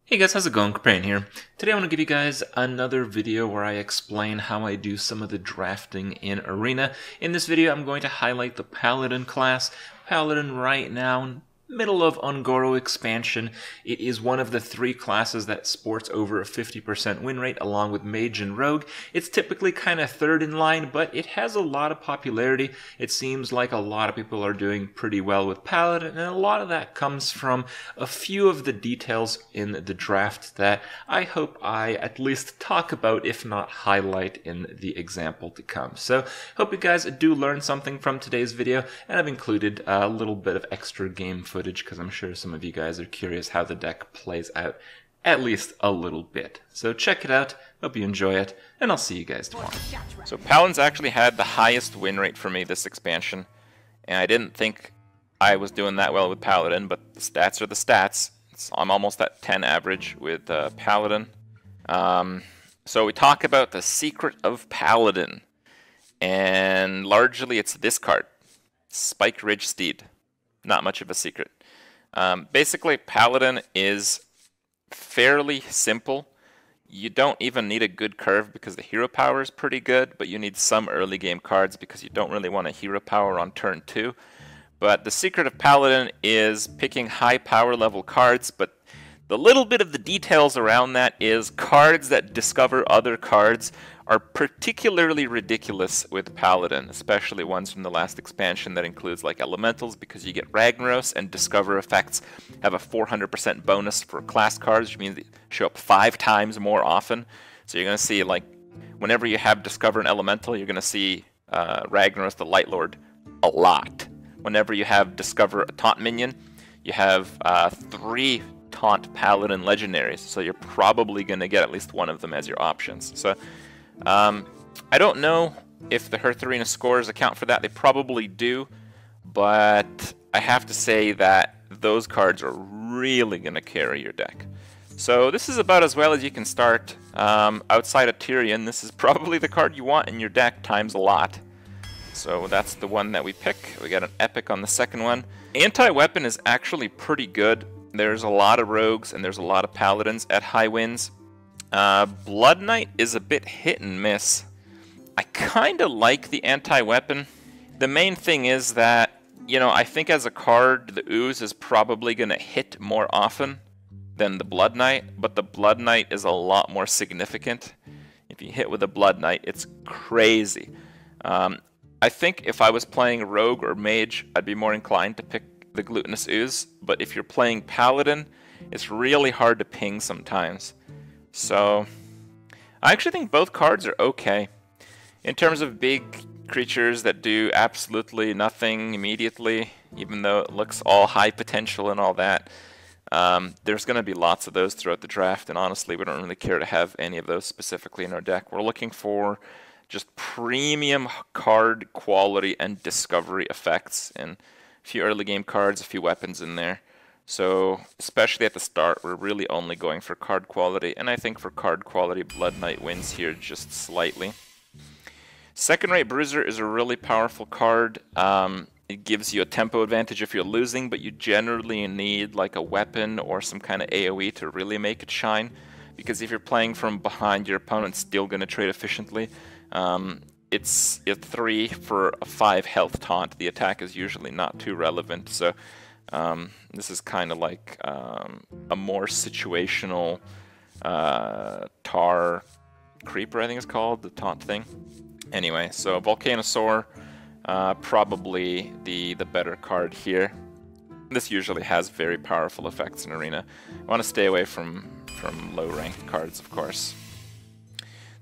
Hey guys, how's it going? Kripparrian here. Today I want to give you guys another video where I explain how I do some of the drafting in Arena. In this video I'm going to highlight the Paladin class. Paladin right now, middle of Ungoro expansion. It is one of the three classes that sports over a 50% win rate along with Mage and Rogue. It's typically kind of third in line, but it has a lot of popularity. It seems like a lot of people are doing pretty well with Paladin, and a lot of that comes from a few of the details in the draft that I hope I at least talk about, if not highlight in the example to come. So hope you guys do learn something from today's video, and I've included a little bit of extra game footage because I'm sure some of you guys are curious how the deck plays out at least a little bit. So check it out, hope you enjoy it, and I'll see you guys tomorrow. So Paladin's actually had the highest win rate for me this expansion, and I didn't think I was doing that well with Paladin, but the stats are the stats. I'm almost at 10 average with Paladin. So we talk about the secret of Paladin, and largely it's this card, Spike Ridge Steed. Not much of a secret. Basically, Paladin is fairly simple. You don't even need a good curve because the hero power is pretty good, but you need some early game cards because you don't really want a hero power on turn 2. But the secret of Paladin is picking high power level cards, but the little bit of the details around that is cards that discover other cards are particularly ridiculous with Paladin, especially ones from the last expansion that includes like elementals, because you get Ragnaros and discover effects have a 400% bonus for class cards, which means they show up 5 times more often. So you're going to see, like, whenever you have discover an elemental, you're going to see Ragnaros the Light Lord a lot. Whenever you have discover a taunt minion, you have 3 taunt Paladin legendaries, so you're probably going to get at least one of them as your options. So I don't know if the Hearthstone Arena scores account for that. They probably do, but I have to say that those cards are really going to carry your deck. So this is about as well as you can start. Outside of Tyrion, this is probably the card you want in your deck times a lot. So that's the one that we pick. We got an epic on the second one. Anti-weapon is actually pretty good. There's a lot of rogues and there's a lot of paladins at high wins. Blood Knight is a bit hit and miss. I kind of like the anti-weapon. The main thing is that, you know, I think as a card, the Ooze is probably going to hit more often than the Blood Knight, but the Blood Knight is a lot more significant. If you hit with a Blood Knight, it's crazy. I think if I was playing Rogue or Mage, I'd be more inclined to pick the Glutinous Ooze, but if you're playing Paladin, it's really hard to ping sometimes. So I actually think both cards are okay. In terms of big creatures that do absolutely nothing immediately, even though it looks all high potential and all that, there's going to be lots of those throughout the draft, and honestly we don't really care to have any of those specifically in our deck. We're looking for just premium card quality and discovery effects, and a few early game cards, a few weapons in there. So, especially at the start, we're really only going for card quality, and I think for card quality, Blood Knight wins here just slightly. Second Rate Bruiser is a really powerful card. It gives you a tempo advantage if you're losing, but you generally need like a weapon or some kind of AoE to really make it shine, because if you're playing from behind, your opponent's still going to trade efficiently. It's a 3 for a 5 health taunt. The attack is usually not too relevant, so this is kind of like a more situational tar creeper, I think it's called, the taunt thing. Anyway, so Volcanosaur, probably the better card here. This usually has very powerful effects in Arena. I want to stay away from low-ranked cards, of course.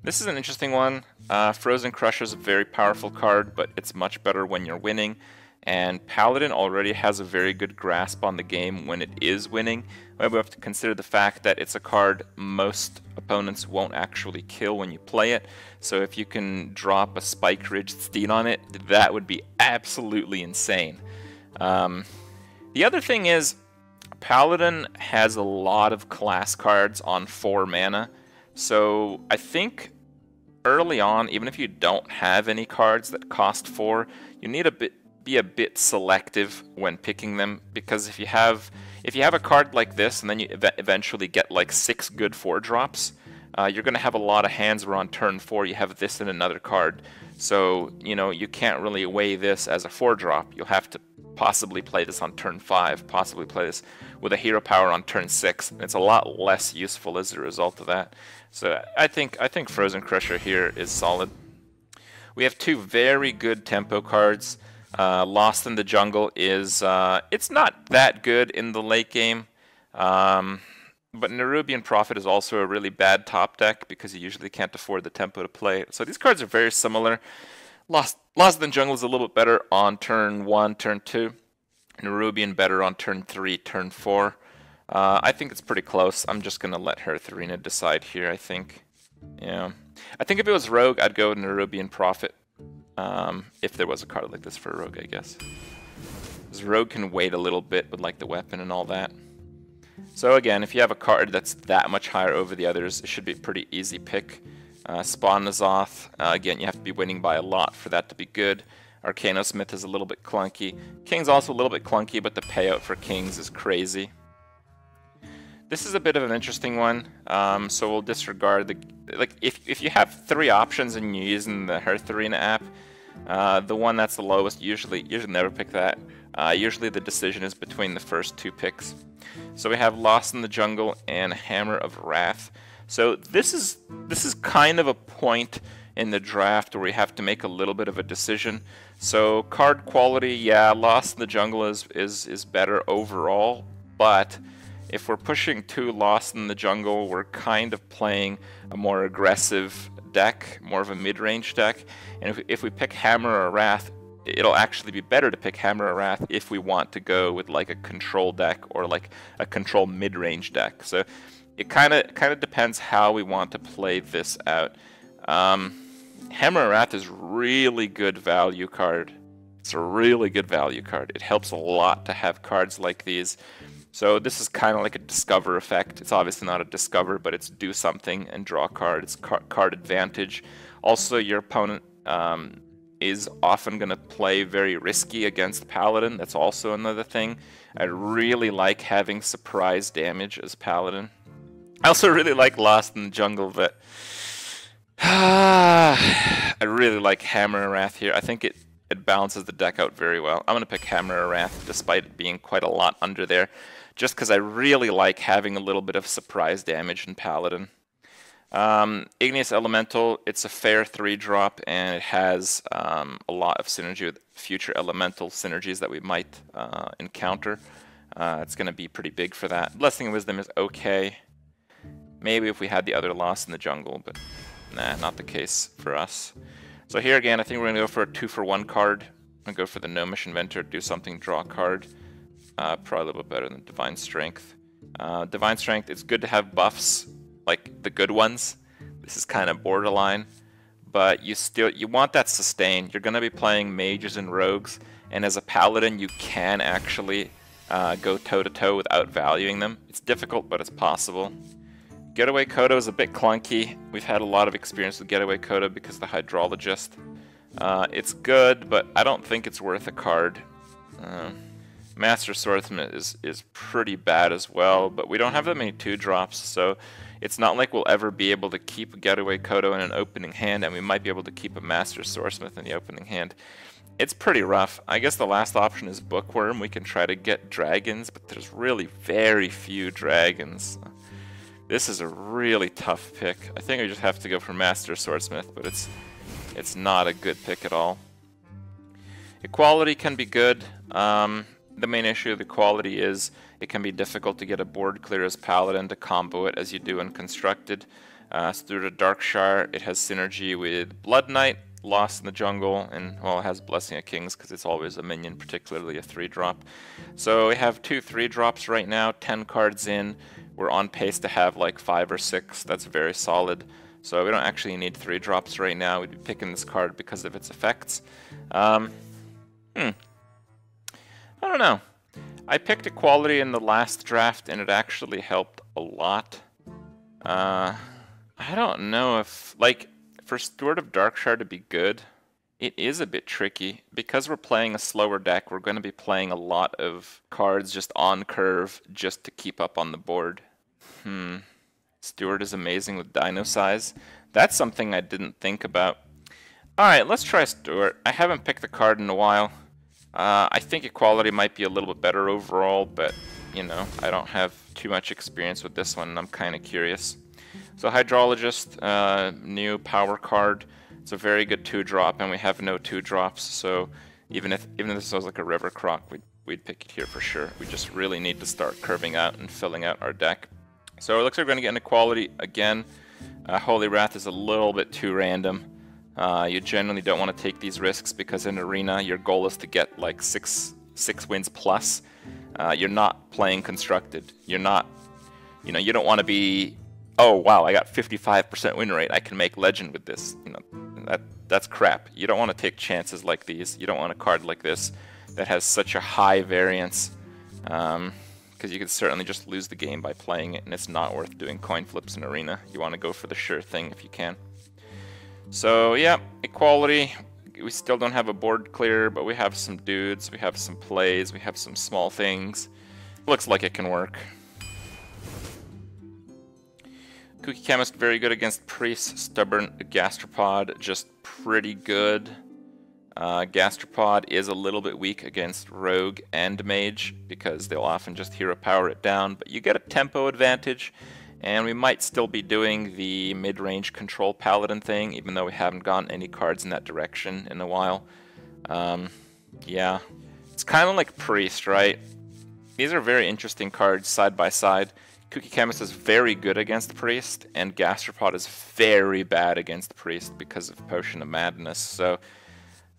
This is an interesting one. Frozen Crusher is a very powerful card, but it's much better when you're winning. And Paladin already has a very good grasp on the game when it is winning. We have to consider the fact that it's a card most opponents won't actually kill when you play it. So if you can drop a Spike Ridge Steed on it, that would be absolutely insane. The other thing is, Paladin has a lot of class cards on 4 mana. So I think early on, even if you don't have any cards that cost 4, you need be a bit selective when picking them, because if you have if you have a card like this and then you eventually get like 6 good 4-drops, you're going to have a lot of hands where on turn 4 you have this and another card. So, you know, you can't really weigh this as a 4-drop. You'll have to possibly play this on turn 5, possibly play this with a hero power on turn 6. It's a lot less useful as a result of that. So I think Frozen Crusher here is solid. We have 2 very good tempo cards. Lost in the Jungle is, it's not that good in the late game, but Nerubian Prophet is also a really bad top deck because you usually can't afford the tempo to play. So these cards are very similar. Lost in the Jungle is a little bit better on turn 1, turn 2. Nerubian better on turn 3, turn 4. I think it's pretty close. I'm just going to let Hearthstone Arena decide here, I think. Yeah. I think if it was Rogue, I'd go Nerubian Prophet. If there was a card like this for a Rogue, I guess. Because Rogue can wait a little bit with like the weapon and all that. So again, if you have a card that's that much higher over the others, it should be a pretty easy pick. Spawn N'Zoth, again, you have to be winning by a lot for that to be good. Arcanosmith is a little bit clunky. King's also a little bit clunky, but the payout for Kings is crazy. This is a bit of an interesting one, so we'll disregard the... Like, if you have 3 options and you're using the Hearthstone Arena app, the one that's the lowest, usually never pick that. Usually the decision is between the first 2 picks. So we have Lost in the Jungle and Hammer of Wrath. So this is kind of a point in the draft where we have to make a little bit of a decision. So card quality, yeah, Lost in the Jungle is better overall, but if we're pushing 2 Lost in the Jungle, we're kind of playing a more aggressive deck, more of a mid-range deck. And if we pick Hammer of Wrath, it'll actually be better to pick Hammer of Wrath if we want to go with like a control deck or like a control mid-range deck. So it kind of depends how we want to play this out. Hammer of Wrath is really good value card. It's a really good value card. It helps a lot to have cards like these. So this is kind of like a discover effect. It's obviously not a discover, but it's do something and draw a card. It's card advantage. Also, your opponent is often going to play very risky against Paladin. That's also another thing. I really like having surprise damage as Paladin. I also really like Lost in the Jungle, but I really like Hammer of Wrath here. I think it balances the deck out very well. I'm going to pick Hammer of Wrath despite it being quite a lot under there, just because I really like having a little bit of surprise damage in Paladin. Igneous Elemental, it's a fair 3-drop, and it has a lot of synergy with future elemental synergies that we might encounter. It's going to be pretty big for that. Blessing of Wisdom is okay. Maybe if we had the other Lost in the Jungle, but nah, not the case for us. So here again, I think we're going to go for a 2-for-1 card. I'm going to go for the Gnomish Inventor, do something, draw a card. Probably a little bit better than Divine Strength. Divine Strength, it's good to have buffs, like the good ones. This is kind of borderline, but you want that sustain. You're going to be playing mages and rogues, and as a paladin, you can actually go toe-to-toe without valuing them. It's difficult, but it's possible. Getaway Kodo is a bit clunky. We've had a lot of experience with Getaway Kodo because of the Hydrologist. It's good, but I don't think it's worth a card. Master Swordsman is pretty bad as well, but we don't have that many 2-drops, so it's not like we'll ever be able to keep Getaway Kodo in an opening hand, and we might be able to keep a Master Swordsmith in the opening hand. It's pretty rough. I guess the last option is Bookworm. We can try to get dragons, but there's really very few dragons. This is a really tough pick. I think I just have to go for Master Swordsmith, but it's not a good pick at all. Equality can be good. The main issue of the quality is it can be difficult to get a board clear as Paladin to combo it as you do in Constructed. Through the Darkshire, it has synergy with Blood Knight, Lost in the Jungle, and well, it has Blessing of Kings because it's always a minion, particularly a 3-drop. So we have 2 3-drops right now, 10 cards in. We're on pace to have like 5 or 6. That's very solid. So we don't actually need 3-drops right now. We'd be picking this card because of its effects. I don't know. I picked Equality in the last draft, and it actually helped a lot. I don't know if, like, for Steward of Darkshire to be good, It is a bit tricky. Because we're playing a slower deck, we're going to be playing a lot of cards just on curve just to keep up on the board. Steward is amazing with dino size. That's something I didn't think about. Alright, let's try Stewart. I haven't picked a card in a while. I think equality might be a little bit better overall, but, you know, I don't have too much experience with this one, and I'm kind of curious. So Hydrologist, new power card. It's a very good 2-drop, and we have no 2-drops, so even if this was like a River Croc, we'd pick it here for sure. We just really need to start curving out and filling out our deck. So it looks like we're going to get an equality again. Holy Wrath is a little bit too random. You generally don't want to take these risks because in Arena your goal is to get like six wins plus. You're not playing constructed. You're not, you know, you don't want to be, oh wow, I got 55% win rate, I can make legend with this. You know, that's crap. You don't want to take chances like these. You don't want a card like this that has such a high variance, because you could certainly just lose the game by playing it, and it's not worth doing coin flips in Arena. You want to go for the sure thing if you can. So yeah, equality. We still don't have a board clear, but we have some dudes, we have some plays, we have some small things. Looks like it can work. Kooky Chemist, very good against Priest. Stubborn Gastropod, just pretty good. Gastropod is a little bit weak against Rogue and Mage, because they'll often just hero power it down, but you get a tempo advantage. And we might still be doing the mid-range control Paladin thing, even though we haven't gotten any cards in that direction in a while. Yeah, it's kind of like Priest, right? These are very interesting cards side by side. Kooky Chemist is very good against Priest, and Gastropod is very bad against Priest because of Potion of Madness. So,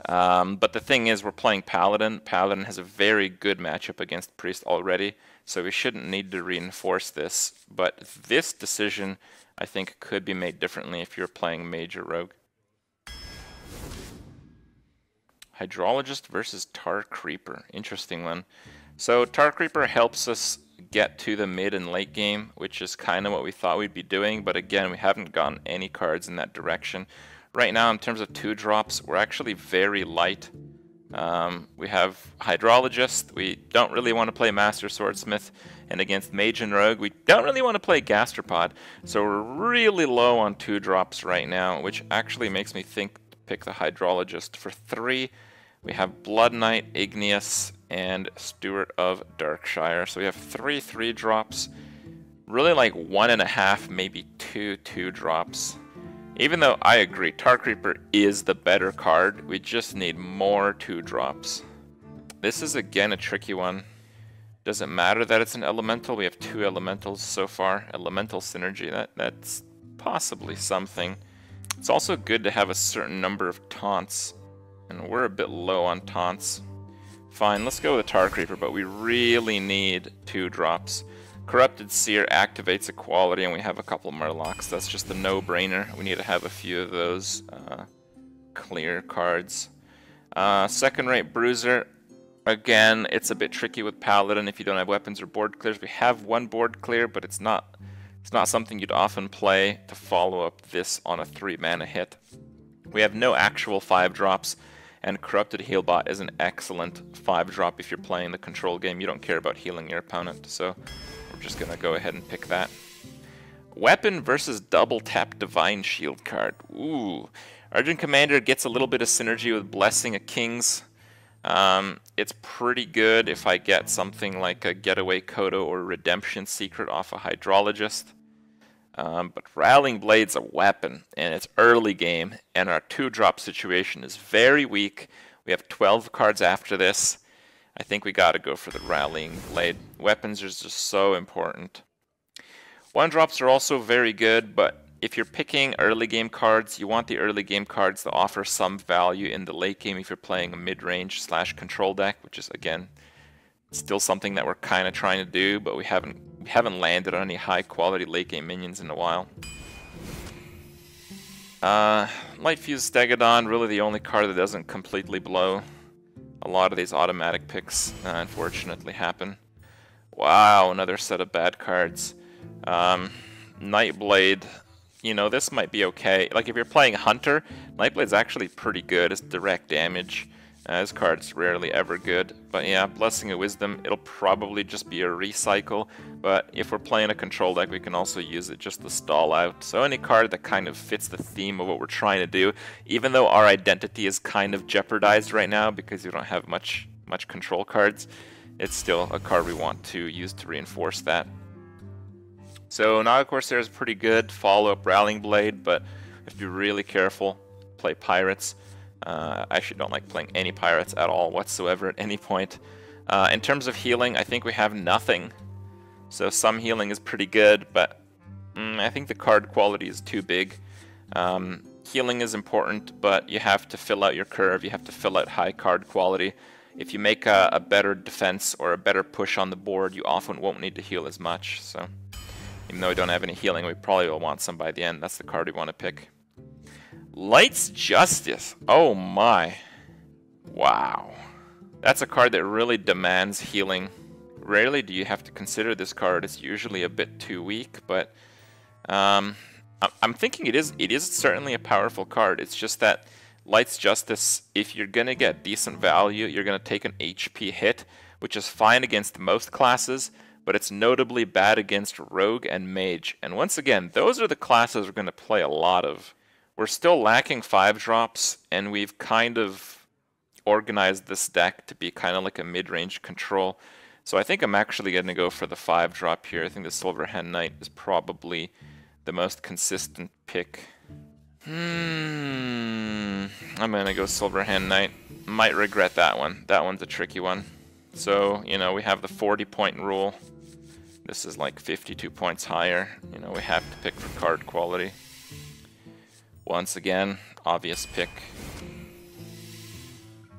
but the thing is, we're playing Paladin. Paladin has a very good matchup against Priest already, so we shouldn't need to reinforce this. But this decision, I think, could be made differently if you're playing Mage or Rogue. Hydrologist versus Tar Creeper. Interesting one. So Tar Creeper helps us get to the mid and late game, which is kind of what we thought we'd be doing, but again, we haven't gotten any cards in that direction. Right now, in terms of 2-drops, we're actually very light. We have Hydrologist, we don't really want to play Master Swordsmith, and against Mage and Rogue, we don't really want to play Gastropod, so we're really low on 2-drops right now, which actually makes me think to pick the Hydrologist. For 3, we have Blood Knight, Igneous, and Steward of Darkshire, so we have 3 3-drops, really like 1.5, maybe 2 2-drops. Even though I agree, Tar Creeper is the better card, we just need more 2-drops. This is again a tricky one. Does it matter that it's an elemental? We have 2 elementals so far. Elemental synergy, that's possibly something. It's also good to have a certain number of taunts, and we're a bit low on taunts. Fine, let's go with a Tar Creeper, but we really need 2-drops. Corrupted Seer activates equality, and we have a couple Murlocs. That's just a no-brainer. We need to have a few of those clear cards. Second-rate Bruiser. Again, it's a bit tricky with Paladin if you don't have weapons or board clears. We have 1 board clear, but it's not something you'd often play to follow up this on a 3-mana hit. We have no actual 5-drops, and Corrupted Healbot is an excellent 5-drop if you're playing the control game. You don't care about healing your opponent, so we're just going to go ahead and pick that. Weapon versus double tap Divine Shield card. Ooh. Argent Commander gets a little bit of synergy with Blessing of Kings. It's pretty good if I get something like a Getaway Kodo or Redemption Secret off a Hydrologist. But Rallying Blade's a weapon, and it's early game, and our 2-drop situation is very weak. We have 12 cards after this. I think we gotta go for the Rallying Blade. Weapons are just so important. 1-drops are also very good, but if you're picking early game cards, you want the early game cards to offer some value in the late game if you're playing a mid-range / control deck, which is, again, still something that we're kind of trying to do, but we haven't landed on any high-quality late-game minions in a while. Light Fuse Stegodon, really the only card that doesn't completely blow. A lot of these automatic picks, unfortunately, happen. Wow, another set of bad cards. Nightblade, you know, this might be okay. Like, if you're playing Hunter, Nightblade's actually pretty good. It's direct damage. This card's rarely ever good. But yeah, Blessing of Wisdom, it'll probably just be a recycle. But if we're playing a control deck, we can also use it just to stall out. So any card that kind of fits the theme of what we're trying to do, even though our identity is kind of jeopardized right now because we don't have much control cards, it's still a card we want to use to reinforce that. So Naga Corsair is pretty good. Follow up Rallying Blade, but we have to be really careful. Play Pirates. I actually don't like playing any Pirates at all whatsoever at any point. In terms of healing, I think we have nothing. So some healing is pretty good, but I think the card quality is too big. Healing is important, but you have to fill out your curve. You have to fill out high card quality. If you make a better defense or a better push on the board, you often won't need to heal as much. So even though we don't have any healing, we probably will want some by the end. That's the card we want to pick. Light's Justice. Oh my. Wow. That's a card that really demands healing. Rarely do you have to consider this card. It's usually a bit too weak, but I'm thinking it is certainly a powerful card. It's just that Light's Justice, if you're going to get decent value, you're going to take an HP hit, which is fine against most classes, but it's notably bad against Rogue and Mage. And once again, those are the classes we're going to play a lot of. We're still lacking 5-drops, and we've kind of organized this deck to be kind of like a mid-range control. So I think I'm actually going to go for the 5-drop here. I think the Silver Hand Knight is probably the most consistent pick. I'm going to go Silver Hand Knight. Might regret that one. That one's a tricky one. So, you know, we have the 40-point rule. This is like 52 points higher. You know, we have to pick for card quality. Once again, obvious pick.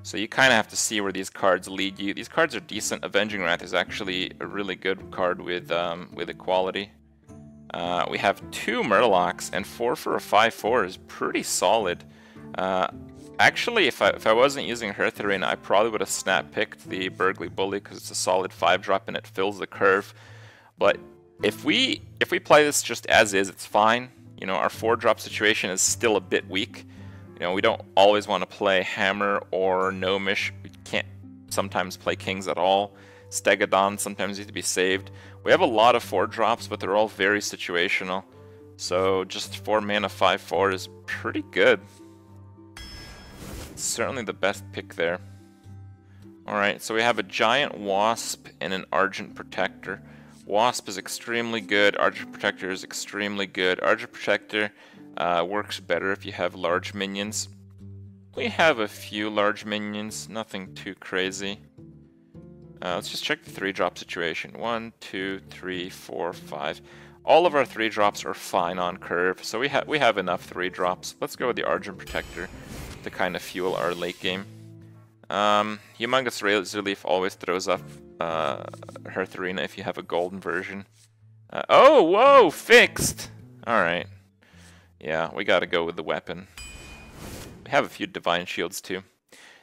So you kind of have to see where these cards lead you. These cards are decent. Avenging Wrath is actually a really good card with equality. We have 2 Murlocs, and 4 for a 5/4 is pretty solid. Actually, if I wasn't using Hearthstone Arena, I probably would have snap picked the Burgly Bully because it's a solid 5-drop and it fills the curve. But if we play this just as is, it's fine. You know, our 4-drop situation is still a bit weak. You know, we don't always want to play Hammer or Gnomish. We can't sometimes play Kings at all. Stegodon sometimes need to be saved. We have a lot of 4-drops, but they're all very situational. So just 4 mana 5/4 is pretty good. It's certainly the best pick there. Alright, so we have a Giant Wasp and an Argent Protector. Wasp is extremely good, Argent Protector is extremely good. Argent Protector works better if you have large minions. We have a few large minions, nothing too crazy. Let's just check the 3-drop situation. 1, 2, 3, 4, 5. All of our 3-drops are fine on curve, so we have enough 3-drops. Let's go with the Argent Protector to kind of fuel our late game. Humongous Razor Leaf always throws up Hearthstone Arena if you have a golden version. Oh, whoa, fixed! Alright. Yeah, we gotta go with the weapon. We have a few Divine Shields too.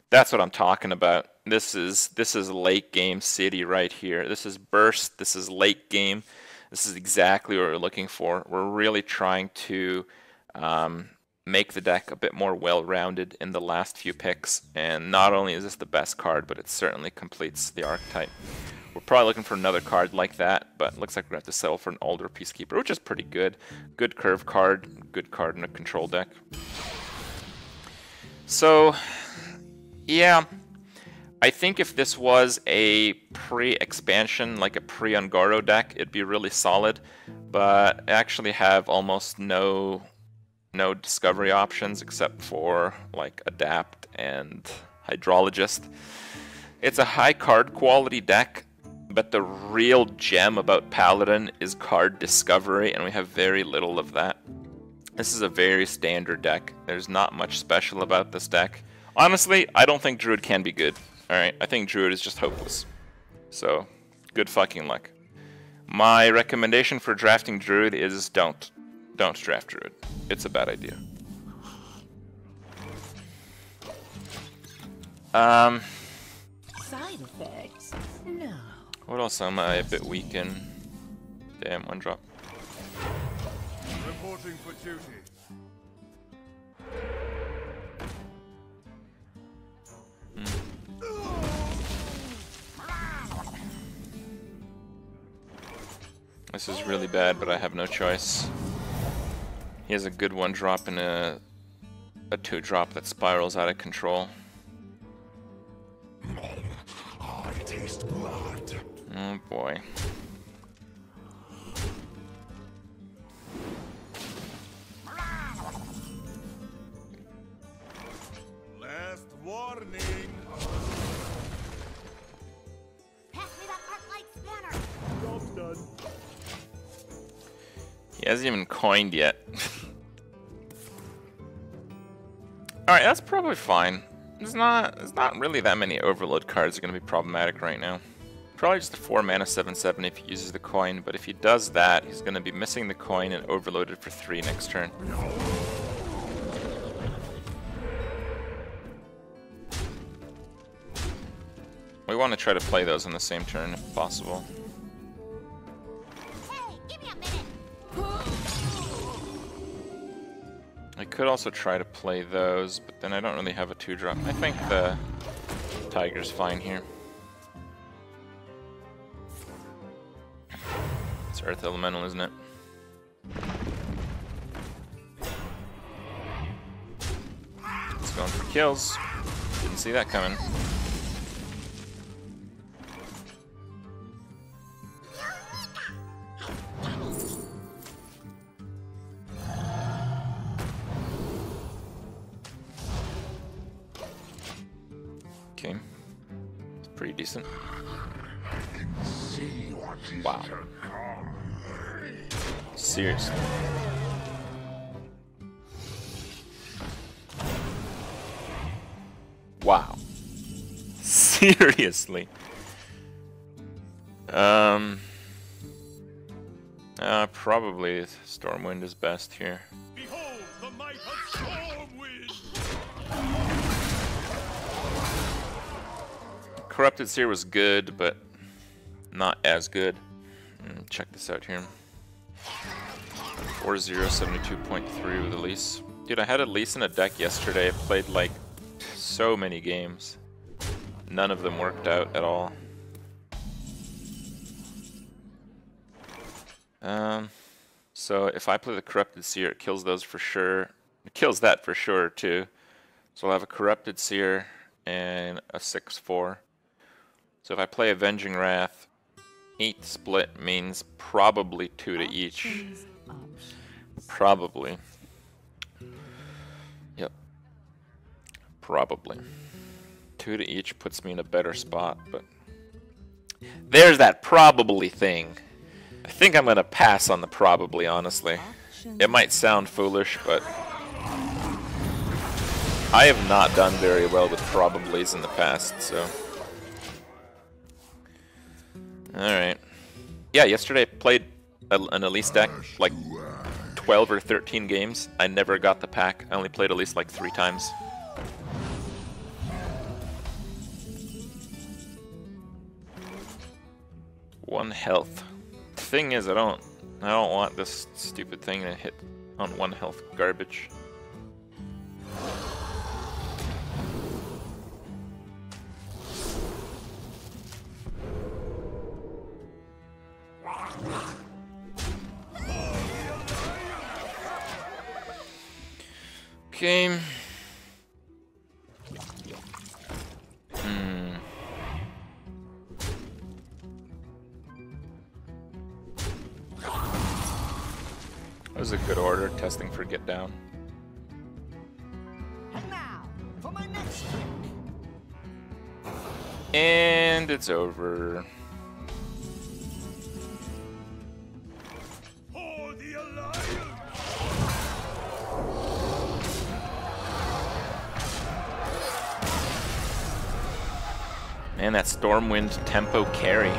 That's what I'm talking about. This is late game city right here. This is burst, this is late game. This is exactly what we're looking for. We're really trying to make the deck a bit more well-rounded in the last few picks, and not only is this the best card, but it certainly completes the archetype. We're probably looking for another card like that, but it looks like we're going to have to settle for an older Peacekeeper, which is pretty good. Good curve card, good card in a control deck. So, yeah, I think if this was a pre-expansion, like a pre-Ungaro deck, it'd be really solid, but I actually have almost no discovery options except for like Adapt and Hydrologist. It's a high card quality deck, but the real gem about Paladin is card discovery, and we have very little of that. This is a very standard deck. There's not much special about this deck. Honestly, I don't think Druid can be good. Alright, I think Druid is just hopeless. So, good fucking luck. My recommendation for drafting Druid is don't draft Druid. It's a bad idea. Side effects? No. What else am I a bit weak in? Damn, 1-drop. Reporting for duty. This is really bad, but I have no choice. He has a good 1-drop and a 2-drop that spirals out of control. I taste blood. Oh boy. Last warning. Pass me that Arclight spanner. Job's done. He hasn't even coined yet. Alright, that's probably fine. There's not really that many overload cards that are going to be problematic right now. Probably just a 4 mana 7/7 if he uses the coin, but if he does that, he's going to be missing the coin and overloaded for 3 next turn. We want to try to play those on the same turn if possible. Hey, give me a minute. I could also try to play those, but then I don't really have a 2-drop. I think the Tiger's fine here. It's Earth Elemental, isn't it? It's going for kills. Didn't see that coming. Okay. It's pretty decent. Wow. Seriously. Wow. Seriously. Probably Stormwind is best here. Behold the might of Stormwind. Corrupted Seer was good, but not as good. Check this out here. 4-0, 72.3 with Elise. Dude, I had Elise in a deck yesterday. I played like so many games. None of them worked out at all. So if I play the Corrupted Seer, it kills those for sure. It kills that for sure too. So I'll have a Corrupted Seer and a 6/4. So if I play Avenging Wrath, 8 split means probably 2 to each. Probably. Yep. Probably. 2 to each puts me in a better spot, but there's that probably thing. I think I'm going to pass on the probably, honestly. It might sound foolish, but I have not done very well with probablys in the past, so. Alright. Yeah, yesterday I played an Elise deck, like 12 or 13 games. I never got the pack. I only played Elise like 3 times. One health. The thing is, I don't want this stupid thing to hit on 1 health garbage. Okay. That was a good order, testing for get down. And now, for my next trick. And it's over. For the Alliance. Man, that Stormwind tempo carry.